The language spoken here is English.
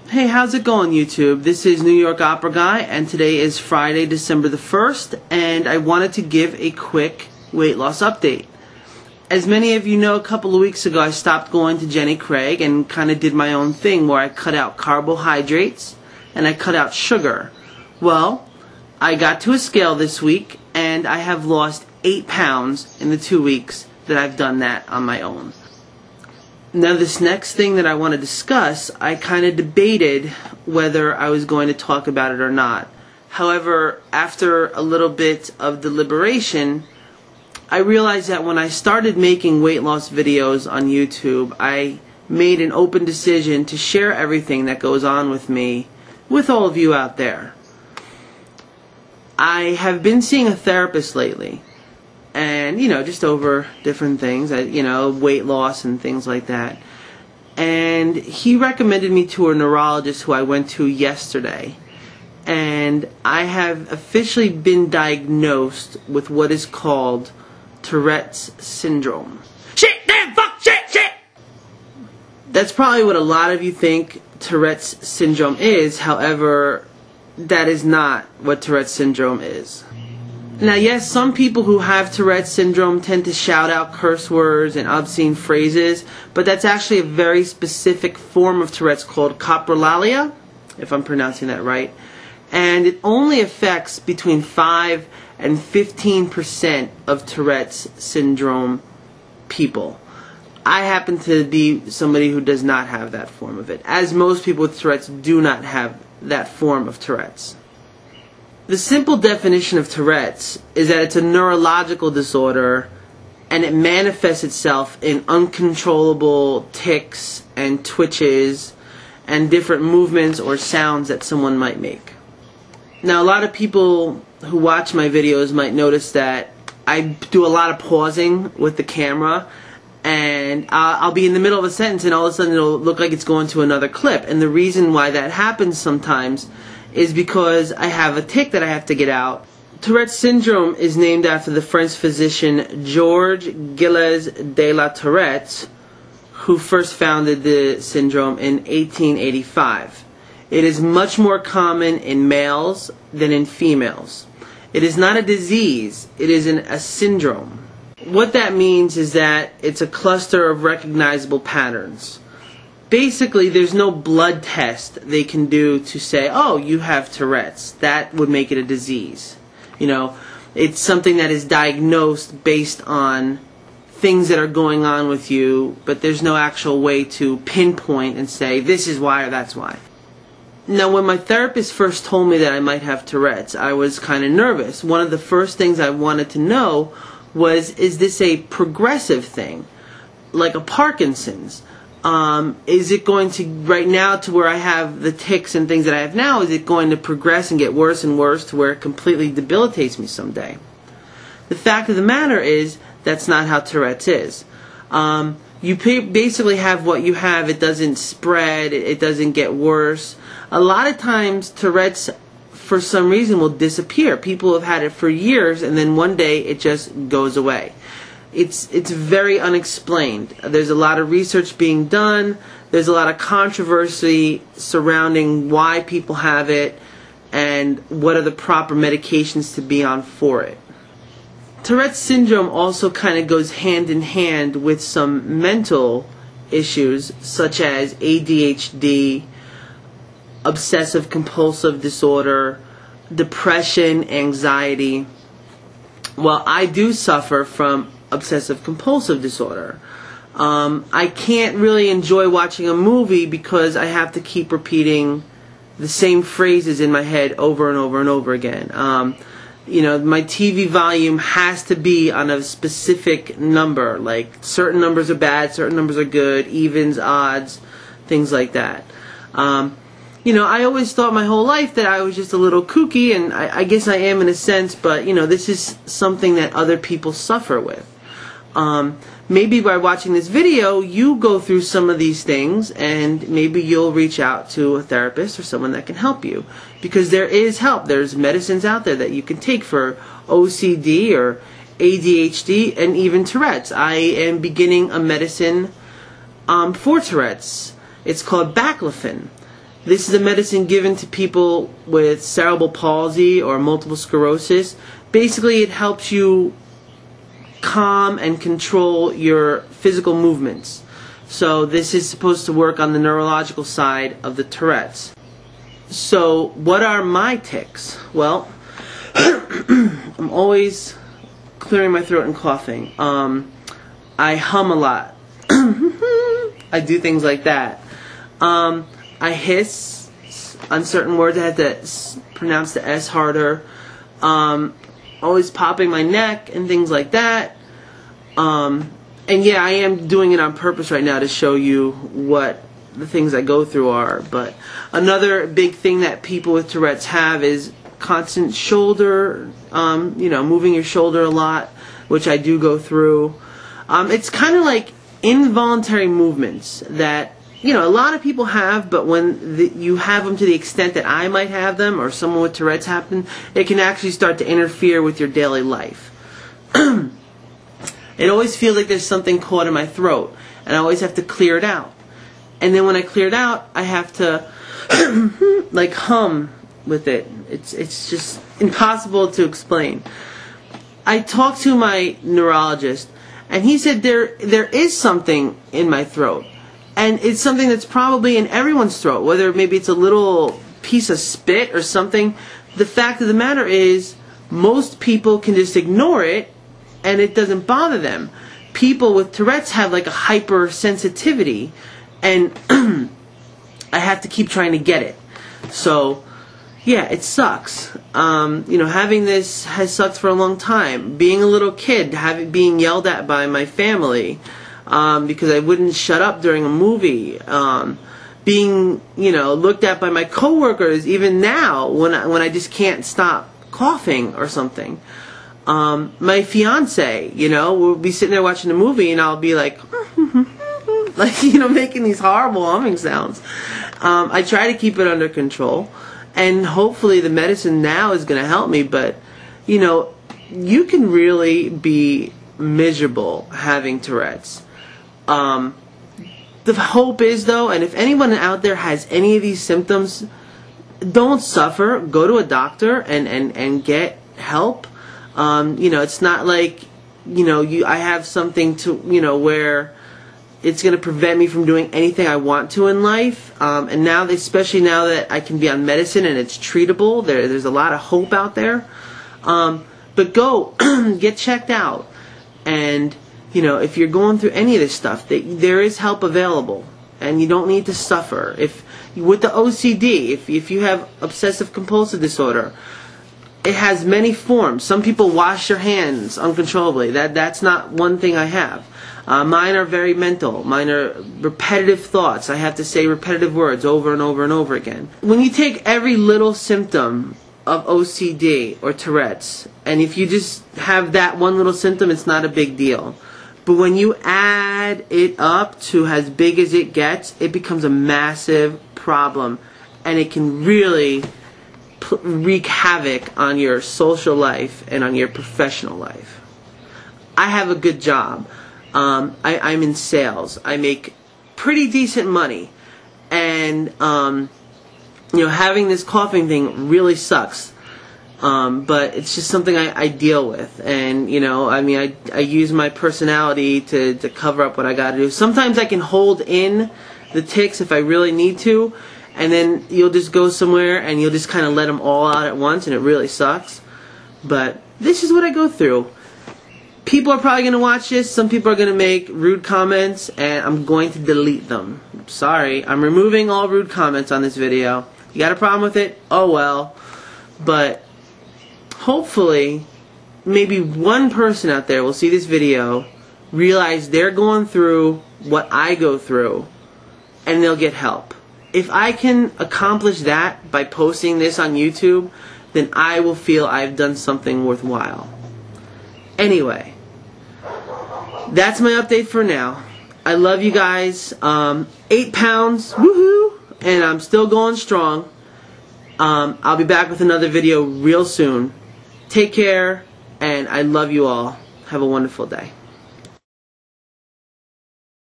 Hey, how's it going, YouTube? This is New York Opera Guy, and today is Friday, December the 1st, and I wanted to give a quick weight loss update. As many of you know, a couple of weeks ago I stopped going to Jenny Craig and kind of did my own thing where I cut out carbohydrates and I cut out sugar. Well, I got to a scale this week and I have lost 8 pounds in the 2 weeks that I've done that on my own. Now, this next thing that I want to discuss, I kind of debated whether I was going to talk about it or not. However, after a little bit of deliberation, I realized that when I started making weight loss videos on YouTube, I made an open decision to share everything that goes on with me with all of you out there. I have been seeing a therapist lately. And, just over different things, weight loss and things like that. And he recommended me to a neurologist who I went to yesterday. And I have officially been diagnosed with what is called Tourette's syndrome. Shit, damn, fuck, shit! That's probably what a lot of you think Tourette's syndrome is. However, that is not what Tourette's syndrome is. Now, yes, some people who have Tourette's syndrome tend to shout out curse words and obscene phrases, but that's actually a very specific form of Tourette's called coprolalia, if I'm pronouncing that right, and it only affects between 5 and 15% of Tourette's syndrome people. I happen to be somebody who does not have that form of it, as most people with Tourette's do not have that form of Tourette's. The simple definition of Tourette's is that it's a neurological disorder and it manifests itself in uncontrollable tics and twitches and different movements or sounds that someone might make. Now, a lot of people who watch my videos might notice that I do a lot of pausing with the camera, and I'll be in the middle of a sentence and all of a sudden it'll look like it's going to another clip. And the reason why that happens sometimes is because I have a tic that I have to get out. Tourette's syndrome is named after the French physician Georges Gilles de la Tourette, who first founded the syndrome in 1885. It is much more common in males than in females. It is not a disease, it is a syndrome. What that means is that it's a cluster of recognizable patterns. Basically, there's no blood test they can do to say, oh, you have Tourette's. That would make it a disease. It's something that is diagnosed based on things that are going on with you, but there's no actual way to pinpoint and say, this is why or that's why. Now, when my therapist first told me that I might have Tourette's, I was kind of nervous. One of the first things I wanted to know was, is this a progressive thing, like a Parkinson's? Is it going to, right now, to where I have the tics and things that I have now, is it going to progress and get worse and worse to where it completely debilitates me someday? The fact of the matter is, that's not how Tourette's is. You basically have what you have. It doesn't spread. It doesn't get worse. A lot of times, Tourette's, for some reason, will disappear. People have had it for years, and then one day it just goes away. It's very unexplained. There's a lot of research being done. There's a lot of controversy surrounding why people have it and what are the proper medications to be on for it. Tourette's syndrome also kind of goes hand in hand with some mental issues such as ADHD, obsessive compulsive disorder, depression, anxiety. Well, I do suffer from obsessive compulsive disorder. I can't really enjoy watching a movie because I have to keep repeating the same phrases in my head over and over and over again. My TV volume has to be on a specific number. Like, certain numbers are bad, certain numbers are good, evens, odds, things like that. I always thought my whole life that I was just a little kooky, and I guess I am in a sense, but, this is something that other people suffer with. Maybe by watching this video, you go through some of these things, and maybe you'll reach out to a therapist or someone that can help you. Because there is help. There's medicines out there that you can take for OCD or ADHD and even Tourette's. I am beginning a medicine for Tourette's. It's called baclofen. This is a medicine given to people with cerebral palsy or multiple sclerosis. Basically, it helps you calm and control your physical movements. So this is supposed to work on the neurological side of the Tourette's. So what are my tics? Well, I'm always clearing my throat and coughing. I hum a lot. I do things like that. I hiss on certain words. I have to pronounce the S harder. Always popping my neck and things like that. And yeah, I am doing it on purpose right now to show you what the things I go through are. But another big thing that people with Tourette's have is constant shoulder, moving your shoulder a lot, which I do go through. It's kind of like involuntary movements that, a lot of people have, but when you have them to the extent that I might have them, or someone with Tourette's happen, it can actually start to interfere with your daily life. It always feels like there's something caught in my throat, and I always have to clear it out. And then when I clear it out, I have to like hum with it. It's just impossible to explain. I talked to my neurologist, and he said there is something in my throat. And it's something that's probably in everyone's throat, whether maybe it's a little piece of spit or something. The fact of the matter is, most people can just ignore it, and it doesn't bother them. People with Tourette's have like a hypersensitivity, and I have to keep trying to get it. So, yeah, it sucks. Having this has sucked for a long time. Being a little kid, being yelled at by my family, because I wouldn't shut up during a movie. Being, looked at by my coworkers, even now, when I just can't stop coughing or something. My fiance, we'll be sitting there watching a movie, and I'll be like, making these horrible humming sounds. I try to keep it under control, and hopefully the medicine now is going to help me, but, you can really be miserable having Tourette's. The hope is, though, and if anyone out there has any of these symptoms, don't suffer. Go to a doctor and get help. It's not like, I have something to, where it's going to prevent me from doing anything I want to in life. And now, especially now that I can be on medicine and it's treatable, there's a lot of hope out there. But go, get checked out. And, if you're going through any of this stuff, there is help available. And you don't need to suffer. With the OCD, if you have obsessive compulsive disorder, it has many forms. Some people wash their hands uncontrollably. That's not one thing I have. Mine are very mental. Mine are repetitive thoughts. I have to say repetitive words over and over and over again. When you take every little symptom of OCD or Tourette's, and if you just have that one little symptom, it's not a big deal. But when you add it up to as big as it gets, it becomes a massive problem, and it can really wreak havoc on your social life and on your professional life. I have a good job. I'm in sales. I make pretty decent money, and having this coughing thing really sucks. But it's just something I deal with, and I use my personality to cover up what I got to do. Sometimes I can hold in the tics if I really need to, and then you'll just go somewhere and you'll just kind of let them all out at once, and it really sucks. But this is what I go through. People are probably going to watch this. Some people are going to make rude comments, and I'm going to delete them. Sorry, I'm removing all rude comments on this video. You got a problem with it? Oh well. But hopefully, maybe one person out there will see this video, realize they're going through what I go through, and they'll get help. If I can accomplish that by posting this on YouTube, then I will feel I've done something worthwhile. Anyway, that's my update for now. I love you guys. 8 pounds, woohoo! And I'm still going strong. I'll be back with another video real soon. Take care, and I love you all. Have a wonderful day.